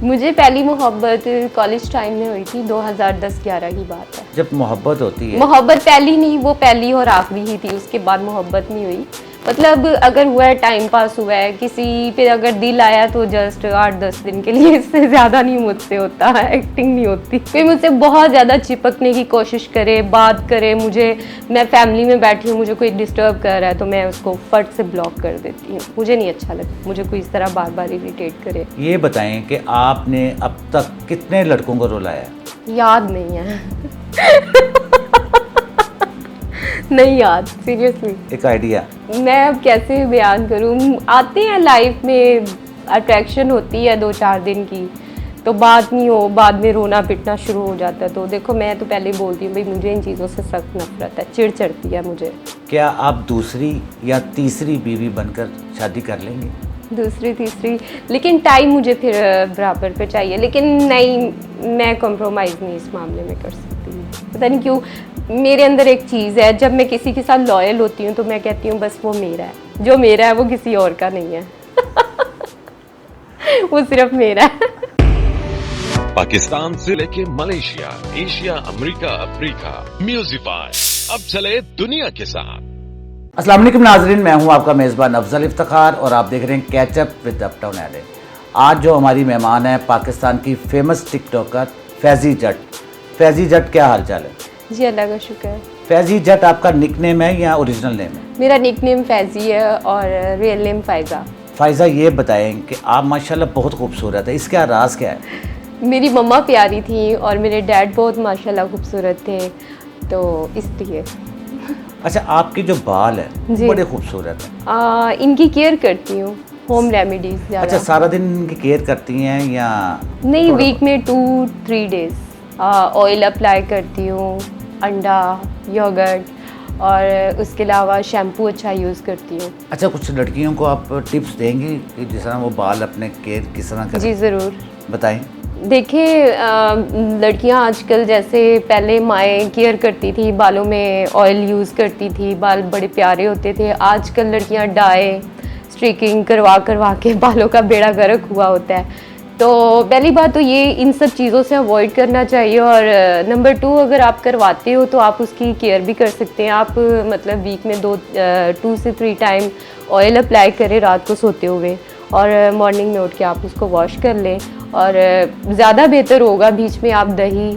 मुझे पहली मोहब्बत कॉलेज टाइम में हुई थी, 2010-11 की बात है। जब मोहब्बत होती है, मोहब्बत पहली नहीं, वो पहली और आखिरी ही थी, उसके बाद मोहब्बत नहीं हुई। मतलब अगर हुआ है, टाइम पास हुआ है, किसी पे अगर दिल आया तो जस्ट 8-10 दिन के लिए, इससे ज़्यादा नहीं मुझसे होता, एक्टिंग नहीं होती। कोई मुझसे बहुत ज़्यादा चिपकने की कोशिश करे, बात करे, मैं फैमिली में बैठी हूँ, मुझे कोई डिस्टर्ब कर रहा है तो मैं उसको फट से ब्लॉक कर देती हूँ। मुझे नहीं अच्छा लगता मुझे कोई इस तरह बार बार इरिटेट करे। ये बताएं कि आपने अब तक कितने लड़कों को रुलाया? याद नहीं है। नहीं याद, सीरियसली। एक आइडिया? मैं अब कैसे बयान करूँ, आते हैं लाइफ में, अट्रैक्शन होती है 2-4 दिन की, तो बात नहीं हो, बाद में रोना पिटना शुरू हो जाता है। तो देखो, मैं तो पहले ही बोलती हूँ भाई, मुझे इन चीज़ों से सख्त नफरत है, चिढ़ चढ़ती है मुझे। क्या आप दूसरी या तीसरी बीवी बनकर शादी कर लेंगे? दूसरी तीसरी, लेकिन टाइम मुझे फिर बराबर पे चाहिए। लेकिन नहीं, मैं कॉम्प्रोमाइज़ नहीं इस मामले में कर सकती। पता नहीं क्यों, मेरे अंदर एक चीज़ है, जब मैं किसी के साथ लॉयल होती हूँ तो मैं कहती हूँ बस वो मेरा है, जो मेरा है वो किसी और का नहीं है। वो सिर्फ मेरा है। पाकिस्तान से लेके मलेशिया, एशिया, अमेरिका, अफ्रीका, म्यूजिफाई अब चले दुनिया के साथ। अस्सलाम वालेकुम नाजरीन, मैं हूं आपका मेज़बान अफजल इफ्तिखार और आप देख रहे हैं कैचअप विद अपटाउन एले। आज जो हमारी मेहमान है, पाकिस्तान की फेमस टिकटॉकर फैज़ी जट। फैज़ी जट, क्या हाल चाल है? जी अल्लाह का शुक्र है। फैज़ी जट आपका निकनेम है या ओरिजिनल नेम है? मेरा निकनेम फैज़ी है और रियल नेम फ़ायज़ा। फ़ायज़ा, ये बताएं कि आप माशाल्लाह बहुत खूबसूरत है, इसका राज क्या है? मेरी मम्मा प्यारी थी और मेरे डैड बहुत माशाल्लाह खूबसूरत थे, तो इसलिए। अच्छा, आपके जो बाल है जी। बड़े खूबसूरत हैं। इनकी केयर करती हूँ, होम रेमेडीज ज़्यादा। अच्छा, सारा दिन इनकी केयर करती हैं या? नहीं, थोड़ा- वीक में 2-3 डेज ऑयल अप्लाई करती हूँ, अंडा, योगर्ट और उसके अलावा शैम्पू अच्छा यूज़ करती हूँ। अच्छा, कुछ लड़कियों को आप टिप्स देंगी कि जिस तरह वो बाल अपने केयर किस तरह करें? जी ज़रूर। बताएं। देखिए, लड़कियां आजकल, जैसे पहले माएँ केयर करती थी, बालों में ऑयल यूज़ करती थी, बाल बड़े प्यारे होते थे। आजकल लड़कियां डाई, स्ट्रीकिंग करवा के बालों का बेड़ा गर्क हुआ होता है। तो पहली बात तो ये, इन सब चीज़ों से अवॉइड करना चाहिए। और नंबर 2, अगर आप करवाते हो तो आप उसकी केयर भी कर सकते हैं। आप मतलब वीक में 2 से 3 टाइम ऑयल अप्लाई करें रात को सोते हुए, और मॉर्निंग में उठ के आप उसको वॉश कर लें। और ज़्यादा बेहतर होगा बीच में आप दही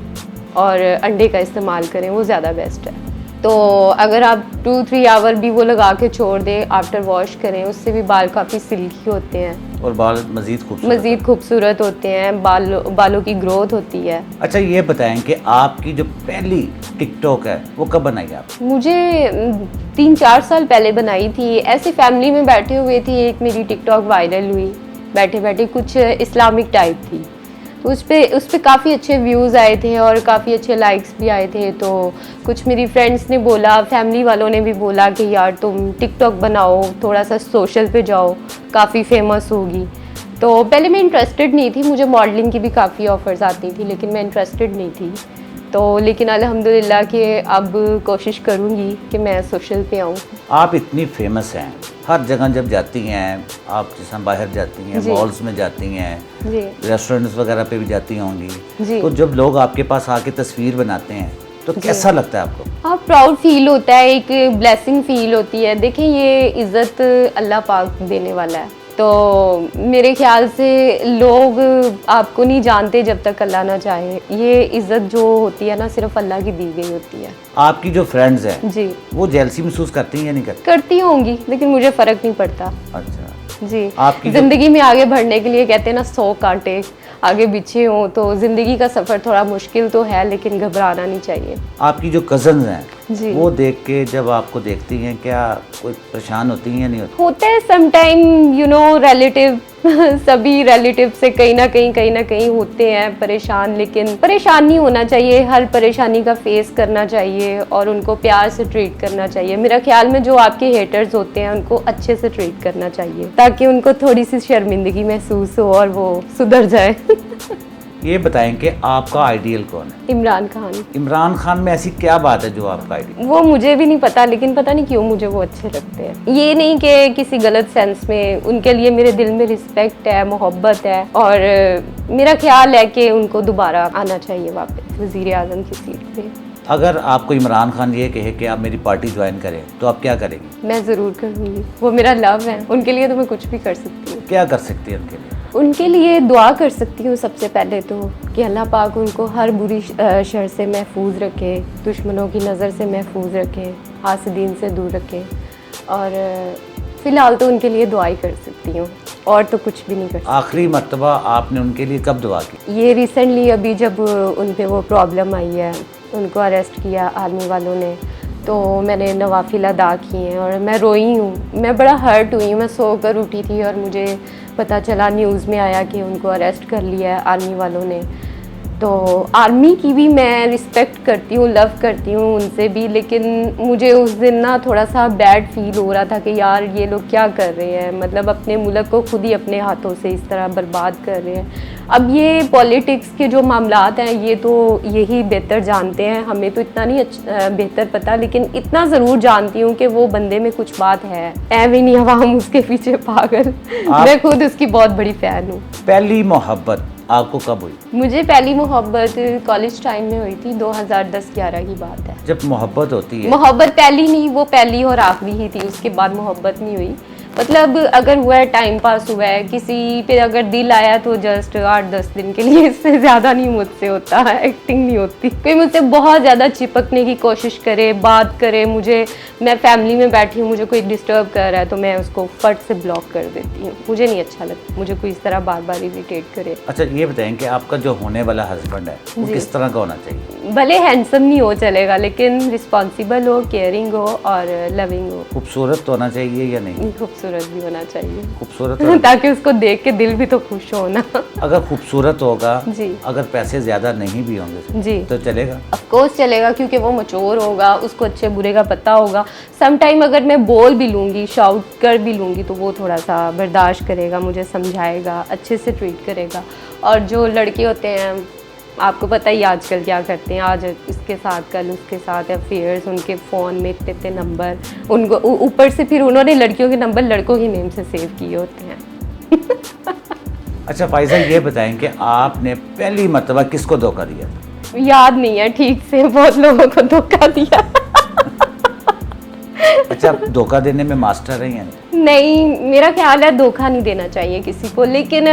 और अंडे का इस्तेमाल करें, वो ज़्यादा बेस्ट है। तो अगर आप 2-3 आवर भी वो लगा के छोड़ दें, आफ्टर वॉश करें, उससे भी बाल काफ़ी सिल्की होते हैं और बाल मज़ीद खूबसूरत होते हैं, बालों की ग्रोथ होती है। अच्छा, ये बताएं कि आपकी जो पहली टिकटॉक है वो कब बनाई आप? मुझे 3-4 साल पहले बनाई थी। ऐसे फैमिली में बैठे हुए थे, एक मेरी टिकटॉक वायरल हुई, बैठे बैठे, कुछ इस्लामिक टाइप थी, तो उस पे काफ़ी अच्छे व्यूज़ आए थे और काफ़ी अच्छे लाइक्स भी आए थे। तो कुछ मेरी फ्रेंड्स ने बोला, फैमिली वालों ने भी बोला कि यार तुम टिकटॉक बनाओ, थोड़ा सा सोशल पे जाओ, काफ़ी फेमस होगी। तो पहले मैं इंटरेस्टेड नहीं थी, मुझे मॉडलिंग की भी काफ़ी ऑफ़र्स आती थी, लेकिन मैं इंटरेस्टेड नहीं थी। तो लेकिन अल्हम्दुलिल्लाह कि अब कोशिश करूँगी कि मैं सोशल पे आऊँ। आप इतनी फेमस हैं, हर जगह जब जाती हैं आप, जैसे बाहर जाती हैं, मॉल्स में जाती हैं, जी रेस्टोरेंट्स वगैरह पे भी जाती होंगी, जी। तो जब लोग आपके पास आके तस्वीर बनाते हैं तो कैसा लगता है आपको? हाँ, प्राउड फील होता है, एक ब्लेसिंग फील होती है। देखिए, ये इज़्ज़त अल्लाह पाक देने वाला है, तो मेरे ख्याल से लोग आपको नहीं जानते जब तक अल्लाह ना चाहे। ये इज़्ज़त जो होती है ना, सिर्फ अल्लाह की दी गई होती है। आपकी जो फ्रेंड्स हैं जी, वो जेलसी महसूस करती हैं या नहीं करती? करती होंगी, लेकिन मुझे फ़र्क नहीं पड़ता। अच्छा, जी, आपकी जो- ज़िंदगी में आगे बढ़ने के लिए कहते हैं ना, 100 कांटे आगे बिछे हों, तो ज़िंदगी का सफ़र थोड़ा मुश्किल तो है, लेकिन घबराना नहीं चाहिए। आपकी जो कज़न्स हैं जी। वो देख के जब आपको देखती हैं, क्या कोई परेशान होती हैं या नहीं होती? होता है समटाइम, रिलेटिव सभी रिलेटिव से कहीं ना कहीं होते हैं परेशान, लेकिन परेशान नहीं होना चाहिए। हर परेशानी का फेस करना चाहिए और उनको प्यार से ट्रीट करना चाहिए। मेरा ख्याल में जो आपके हेटर्स होते हैं उनको अच्छे से ट्रीट करना चाहिए, ताकि उनको थोड़ी सी शर्मिंदगी महसूस हो और वो सुधर जाए। ये बताएं कि आपका आइडियल कौन है? इमरान खान। इमरान खान में ऐसी क्या बात है जो आपका आइडियल? वो मुझे भी नहीं पता, लेकिन पता नहीं क्यों मुझे वो अच्छे लगते हैं। ये नहीं कि किसी गलत सेंस में, उनके लिए मेरे दिल में रिस्पेक्ट है, मोहब्बत है, और मेरा ख्याल है कि उनको दोबारा आना चाहिए वापस वज़ीर आज़म की सीट पे। अगर आपको इमरान खान ये कहे कि आप मेरी पार्टी ज्वाइन करें तो आप क्या करेंगी? मैं ज़रूर करूँगी, वो मेरा लव है, उनके लिए तो मैं कुछ भी कर सकती हूँ। क्या कर सकती है उनके लिए? उनके लिए दुआ कर सकती हूँ सबसे पहले तो, कि अल्लाह पाक उनको हर बुरी शर से महफूज रखे, दुश्मनों की नज़र से महफूज रखे, हासदीन से दूर रखे, और फ़िलहाल तो उनके लिए दुआ ही कर सकती हूँ, और तो कुछ भी नहीं कर सकती। आखिरी मर्तबा आपने उनके लिए कब दुआ की? ये रिसेंटली अभी जब उन पे वो प्रॉब्लम आई है, उनको अरेस्ट किया आर्मी वालों ने, तो मैंने नवाफिल अदा किए हैं और मैं रोई हूँ, मैं बड़ा हर्ट हुई हूँ। मैं सोकर उठी थी और मुझे पता चला, न्यूज़ में आया कि उनको अरेस्ट कर लिया है आर्मी वालों ने। तो आर्मी की भी मैं रिस्पेक्ट करती हूँ, लव करती हूँ उनसे भी, लेकिन मुझे उस दिन ना थोड़ा सा बैड फील हो रहा था कि यार ये लोग क्या कर रहे हैं, मतलब अपने मुल्क को खुद ही अपने हाथों से इस तरह बर्बाद कर रहे हैं। अब ये पॉलिटिक्स के जो मामलात हैं ये तो यही बेहतर जानते हैं, हमें तो इतना नहीं बेहतर पता, लेकिन इतना ज़रूर जानती हूँ कि वो बंदे में कुछ बात है, ऐवी नहीं अवाम उसके पीछे पागल। मैं खुद उसकी बहुत बड़ी फ़ैन हूँ। पहली मोहब्बत आपको कब हुई? मुझे पहली मोहब्बत कॉलेज टाइम में हुई थी, 2010-11 की बात है। जब मोहब्बत होती है, मोहब्बत पहली नहीं, वो पहली और आखिरी ही थी, उसके बाद मोहब्बत नहीं हुई। मतलब अगर हुआ है, टाइम पास हुआ है, किसी पे अगर दिल आया तो जस्ट 8-10 दिन के लिए, इससे ज़्यादा नहीं मुझसे होता है, एक्टिंग नहीं होती। कोई मुझसे बहुत ज़्यादा चिपकने की कोशिश करे, बात करे, मुझे, मैं फैमिली में बैठी हूँ, मुझे कोई डिस्टर्ब कर रहा है तो मैं उसको फट से ब्लॉक कर देती हूँ। मुझे नहीं अच्छा लगता मुझे कोई इस तरह बार बार इरिटेट करे। अच्छा ये बताएं कि आपका जो होने वाला हस्बैंड है वो किस तरह का होना चाहिए? भले हैंडसम नहीं हो चलेगा, लेकिन रिस्पॉन्सिबल हो, केयरिंग हो और लविंग हो। खूबसूरत तो होना चाहिए या नहीं? खूबसूरत भी होना चाहिए, खूबसूरत ताकि उसको देख के दिल भी तो खुश हो ना। अगर खूबसूरत होगा जी, अगर पैसे ज्यादा नहीं भी होंगे जी तो चलेगा? ऑफ कोर्स चलेगा, क्योंकि वो मैच्योर होगा, उसको अच्छे बुरे का पता होगा। सम टाइम अगर मैं बोल भी लूँगी, शाउट कर भी लूँगी, तो वो थोड़ा सा बर्दाश्त करेगा, मुझे समझाएगा, अच्छे से ट्रीट करेगा। और जो लड़के होते हैं, आपको पता ही आजकल क्या करते हैं, आज इसके साथ कल उसके साथ अफेयर्स, उनके फ़ोन में इतने नंबर, उनको ऊपर से फिर उन्होंने लड़कियों के नंबर लड़कों के नेम से सेव किए होते हैं। अच्छा फाइजा ये बताएं कि आपने पहली मर्तबा किसको धोखा दिया? याद नहीं है ठीक से, बहुत लोगों को धोखा दिया। अच्छा आप धोखा देने में मास्टर रही हैं? नहीं, मेरा ख्याल है धोखा नहीं देना चाहिए किसी को, लेकिन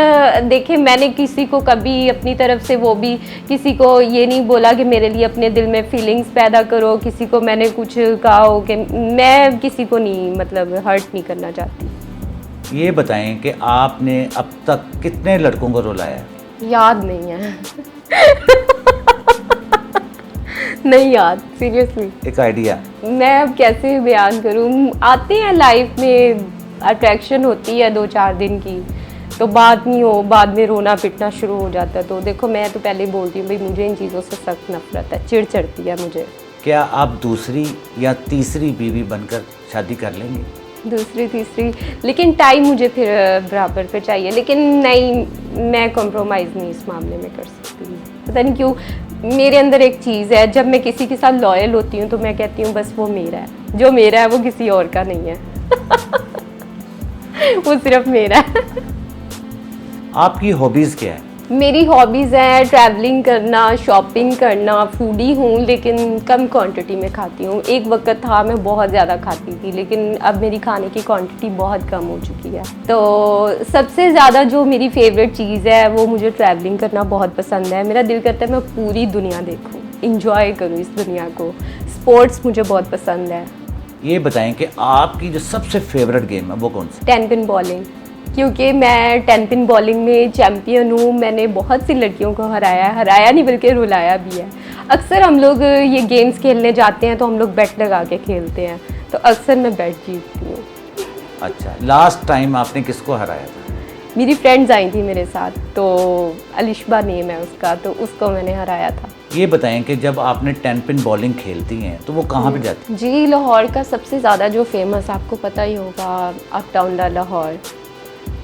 देखिए मैंने किसी को कभी अपनी तरफ से वो भी किसी को ये नहीं बोला कि मेरे लिए अपने दिल में फीलिंग्स पैदा करो, किसी को मैंने कुछ कहा हो कि मैं किसी को नहीं, मतलब हर्ट नहीं करना चाहती। ये बताएं कि आपने अब तक कितने लड़कों को रुलाया? याद नहीं है। नहीं याद, सीरियसली। एक आइडिया? मैं अब कैसे बयान करूँ, आते हैं लाइफ में, अट्रैक्शन होती है 2-4 दिन की, तो बात नहीं हो, बाद में रोना पिटना शुरू हो जाता है। तो देखो मैं तो पहले ही बोलती हूँ भाई, मुझे इन चीज़ों से सख्त नफरत है, चिढ़ चढ़ती है मुझे। क्या आप दूसरी या तीसरी बीवी बनकर शादी कर लेंगे? दूसरी तीसरी, लेकिन टाइम मुझे फिर बराबर पे चाहिए, लेकिन नहीं, मैं कॉम्प्रोमाइज़ नहीं इस मामले में कर सकती। पता नहीं क्यों मेरे अंदर एक चीज़ है, जब मैं किसी के साथ लॉयल होती हूँ तो मैं कहती हूँ बस वो मेरा है, जो मेरा है वो किसी और का नहीं है। वो सिर्फ मेरा है। आपकी हॉबीज़ क्या है? मेरी हॉबीज़ हैं ट्रैवलिंग करना, शॉपिंग करना, फूडी हूँ, लेकिन कम क्वांटिटी में खाती हूँ। एक वक्त था मैं बहुत ज़्यादा खाती थी, लेकिन अब मेरी खाने की क्वांटिटी बहुत कम हो चुकी है। तो सबसे ज़्यादा जो मेरी फेवरेट चीज़ है वो मुझे ट्रैवलिंग करना बहुत पसंद है। मेरा दिल करता है मैं पूरी दुनिया देखूँ, इंजॉय करूँ इस दुनिया को। स्पोर्ट्स मुझे बहुत पसंद है। ये बताएं कि आपकी जो सबसे फेवरेट गेम है वो कौन सी? 10 पिन बॉलिंग, क्योंकि मैं 10 पिन बॉलिंग में चैम्पियन हूँ। मैंने बहुत सी लड़कियों को हराया नहीं बल्कि रुलाया भी है। अक्सर हम लोग ये गेम्स खेलने जाते हैं तो हम लोग बेट लगा के खेलते हैं, तो अक्सर मैं बेट जीतती हूँ। अच्छा लास्ट टाइम आपने किसको हराया था? मेरी फ्रेंड्स आई थी मेरे साथ, तो अलिशबा नेम है उसका, तो उसको मैंने हराया था। ये बताएं कि जब आपने 10 पिन बॉलिंग खेलती हैं तो वो कहाँ पे जाती? जी, लाहौर का सबसे ज़्यादा जो फेमस, आपको पता ही होगा, अप टाउन लाहौर,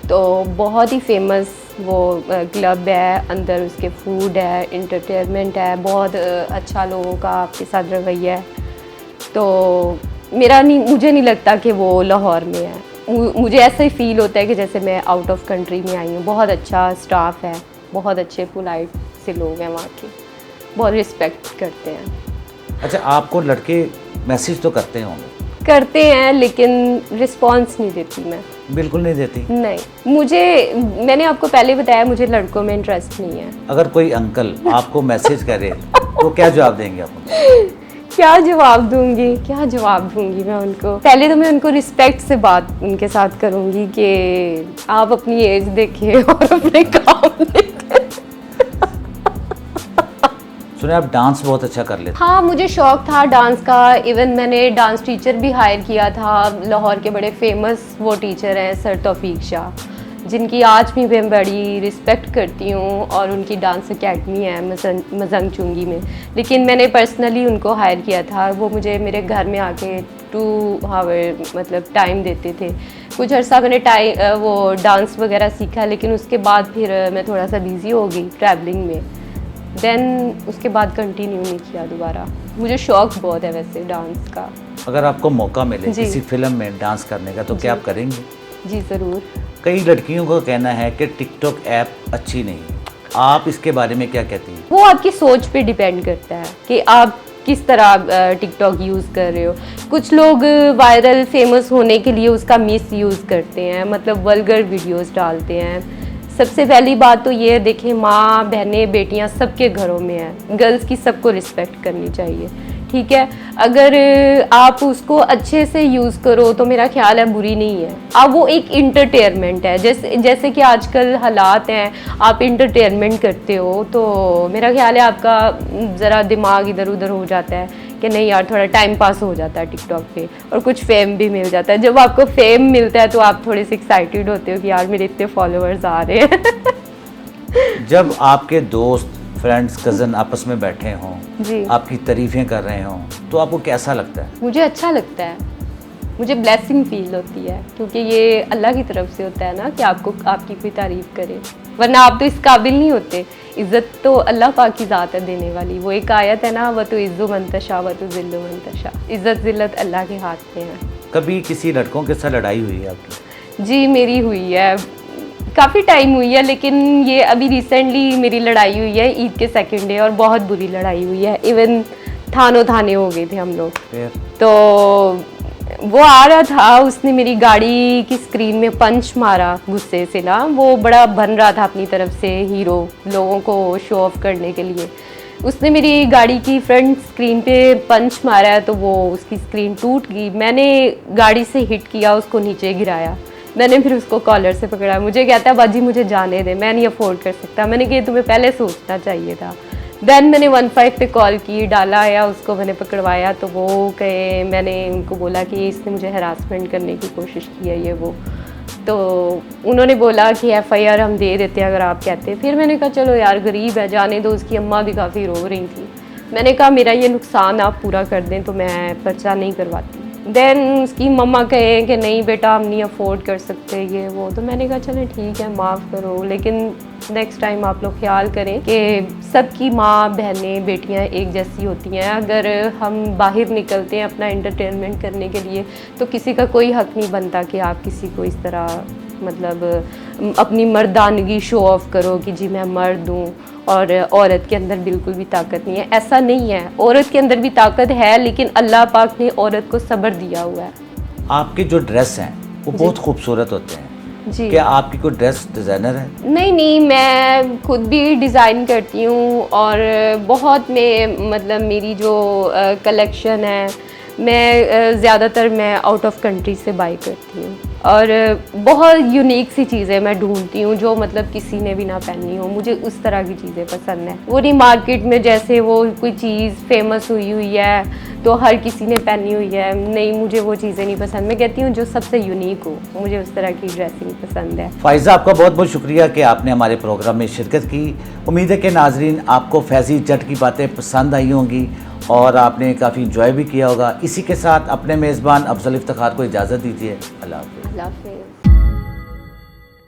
तो बहुत ही फेमस वो क्लब है, अंदर उसके फूड है, इंटरटेनमेंट है, बहुत अच्छा लोगों का आपके साथ रवैया है। तो मुझे नहीं लगता कि वो लाहौर में है। मुझे ऐसा ही फील होता है कि जैसे मैं आउट ऑफ कंट्री में आई हूँ। बहुत अच्छा स्टाफ है, बहुत अच्छे पोलाइट से लोग हैं वहाँ के, बहुत रिस्पेक्ट करते हैं। अच्छा, आपको लड़के मैसेज तो करते होंगे? करते हैं, लेकिन रिस्पॉन्स नहीं देती मैं। बिल्कुल नहीं देती? नहीं, मैंने आपको पहले बताया मुझे लड़कों में इंटरेस्ट नहीं है। अगर कोई अंकल आपको मैसेज करे तो क्या जवाब देंगे आप? क्या जवाब दूंगी मैं उनको? पहले तो मैं उनको रिस्पेक्ट से बात उनके साथ करूंगी कि आप अपनी एज देखिए और अपने काम देखें। सुने आप डांस बहुत अच्छा कर लेते? हाँ, मुझे शौक था डांस का। इवन मैंने डांस टीचर भी हायर किया था। लाहौर के बड़े फेमस वो टीचर हैं सर तौफीक शाह, जिनकी आज भी मैं बड़ी रिस्पेक्ट करती हूँ, और उनकी डांस एकेडमी है मजंग चुंगी में। लेकिन मैंने पर्सनली उनको हायर किया था। वो मुझे मेरे घर में आके 2 आवर मतलब टाइम देते थे। कुछ अर्सा मैंने वो डांस वगैरह सीखा, लेकिन उसके बाद फिर मैं थोड़ा सा बिज़ी हो गई ट्रैवलिंग में। देन उसके बाद कंटिन्यू नहीं किया दोबारा। मुझे शौक बहुत है वैसे डांस का। अगर आपको मौका मिले जी। किसी फिल्म में डांस करने का तो क्या आप करेंगे? जी ज़रूर। कई लड़कियों का कहना है कि टिकटॉक ऐप अच्छी नहीं है, आप इसके बारे में क्या कहती हैं? वो आपकी सोच पे डिपेंड करता है कि आप किस तरह टिकटॉक यूज़ कर रहे हो। कुछ लोग वायरल फेमस होने के लिए उसका मिस यूज़ करते हैं, मतलब वल्गर वीडियोस डालते हैं। सबसे पहली बात तो ये है, देखें, माँ बहनें बेटियाँ सबके घरों में हैं, गर्ल्स की सबको रिस्पेक्ट करनी चाहिए, ठीक है। अगर आप उसको अच्छे से यूज़ करो तो मेरा ख्याल है बुरी नहीं है। अब वो एक इंटरटेनमेंट है, जैसे कि आजकल हालात हैं, आप इंटरटेनमेंट करते हो तो मेरा ख्याल है आपका ज़रा दिमाग इधर उधर हो जाता है कि नहीं यार, थोड़ा टाइम पास हो जाता है टिकटॉक पे, और कुछ फेम भी मिल जाता है। जब आपको फेम मिलता है तो आप थोड़े से एक्साइटेड होते हो कि यार मेरे इतने फॉलोअर्स आ रहे हैं। जब आपके दोस्त, फ्रेंड्स, कज़न आपस में बैठे हों, जी, आपकी तारीफ़ें कर रहे हों, तो आपको कैसा लगता है? मुझे अच्छा लगता है, मुझे ब्लेसिंग फील होती है, क्योंकि ये अल्लाह की तरफ से होता है ना कि आपको आपकी कोई तारीफ़ करे, वरना आप तो इस काबिल नहीं होते। इज़्ज़त तो अल्लाह पाक की ज़ात है देने वाली। वो एक आयत है ना, व तो इज़्ज़ु मंतशा व तो ज़िल्लु मंतशा, इज़्ज़त ज़िल्लत अल्लाह के हाथ में है। कभी किसी लड़कों के साथ लड़ाई हुई है आपकी? जी, मेरी हुई है, काफ़ी टाइम हुई है, लेकिन ये अभी रिसेंटली मेरी लड़ाई हुई है ईद के सेकंड डे, और बहुत बुरी लड़ाई हुई है। इवन थाने हो गए थे हम लोग। फिर? तो वो आ रहा था, उसने मेरी गाड़ी की स्क्रीन में पंच मारा गुस्से से ना। वो बड़ा बन रहा था अपनी तरफ से हीरो, लोगों को शो ऑफ करने के लिए। उसने मेरी गाड़ी की फ्रंट स्क्रीन पे पंच मारा है, तो वो उसकी स्क्रीन टूट गई। मैंने गाड़ी से हिट किया, उसको नीचे गिराया। मैंने फिर उसको कॉलर से पकड़ा। मुझे कहता है बाजी मुझे जाने दे, मैं नहीं अफोर्ड कर सकता। मैंने कहा तुम्हें पहले सोचना चाहिए था। देन मैंने 15 पे कॉल की, डाला आया, उसको मैंने पकड़वाया। तो वो कहे, मैंने उनको बोला कि इसने मुझे हरासमेंट करने की कोशिश की है, ये वो। तो उन्होंने बोला कि FIR हम दे देते हैं अगर आप कहते। फिर मैंने कहा चलो यार, गरीब है, जाने दो। उसकी अम्मा भी काफ़ी रो रही थी। मैंने कहा मेरा ये नुकसान आप पूरा कर दें तो मैं पर्चा नहीं करवाती। देन उसकी मम्मा कहे कि नहीं बेटा हम नहीं अफोर्ड कर सकते ये वो। तो मैंने कहा चलें ठीक है, माफ़ करो, लेकिन नेक्स्ट टाइम आप लोग ख्याल करें कि सबकी माँ बहनें बेटियां एक जैसी होती हैं। अगर हम बाहर निकलते हैं अपना एंटरटेनमेंट करने के लिए तो किसी का कोई हक नहीं बनता कि आप किसी को इस तरह मतलब अपनी मर्दानगी शो ऑफ करो कि जी मैं मर्द हूँ और औरत के अंदर बिल्कुल भी ताकत नहीं है। ऐसा नहीं है, औरत के अंदर भी ताकत है, लेकिन अल्लाह पाक ने औरत को सब्र दिया हुआ है। आपके जो ड्रेस हैं वो बहुत खूबसूरत होते हैं जी। क्या आपकी कोई ड्रेस डिज़ाइनर है? नहीं, मैं खुद भी डिज़ाइन करती हूँ और बहुत मतलब मेरी जो कलेक्शन है, मैं ज़्यादातर मैं आउट ऑफ कंट्री से बाई करती हूँ और बहुत यूनिक सी चीज़ें मैं ढूंढती हूँ जो मतलब किसी ने भी ना पहनी हो। मुझे उस तरह की चीज़ें पसंद है। वो नहीं मार्केट में जैसे वो कोई चीज़ फेमस हुई है तो हर किसी ने पहनी हुई है, नहीं मुझे वो चीज़ें नहीं पसंद। मैं कहती हूँ जो सबसे यूनिक हो, मुझे उस तरह की ड्रेसिंग पसंद है। फ़ाइज़ा, आपका बहुत बहुत शुक्रिया कि आपने हमारे प्रोग्राम में शिरकत की। उम्मीद है कि नाजरीन आपको फैज़ी जट की बातें पसंद आई होंगी और आपने काफ़ी इंजॉय भी किया होगा। इसी के साथ अपने मेज़बान अफजल इफ्तिखार को इजाज़त दीजिए। अल्लाह हाफ़िज़। अल्लाह हाफ़िज़।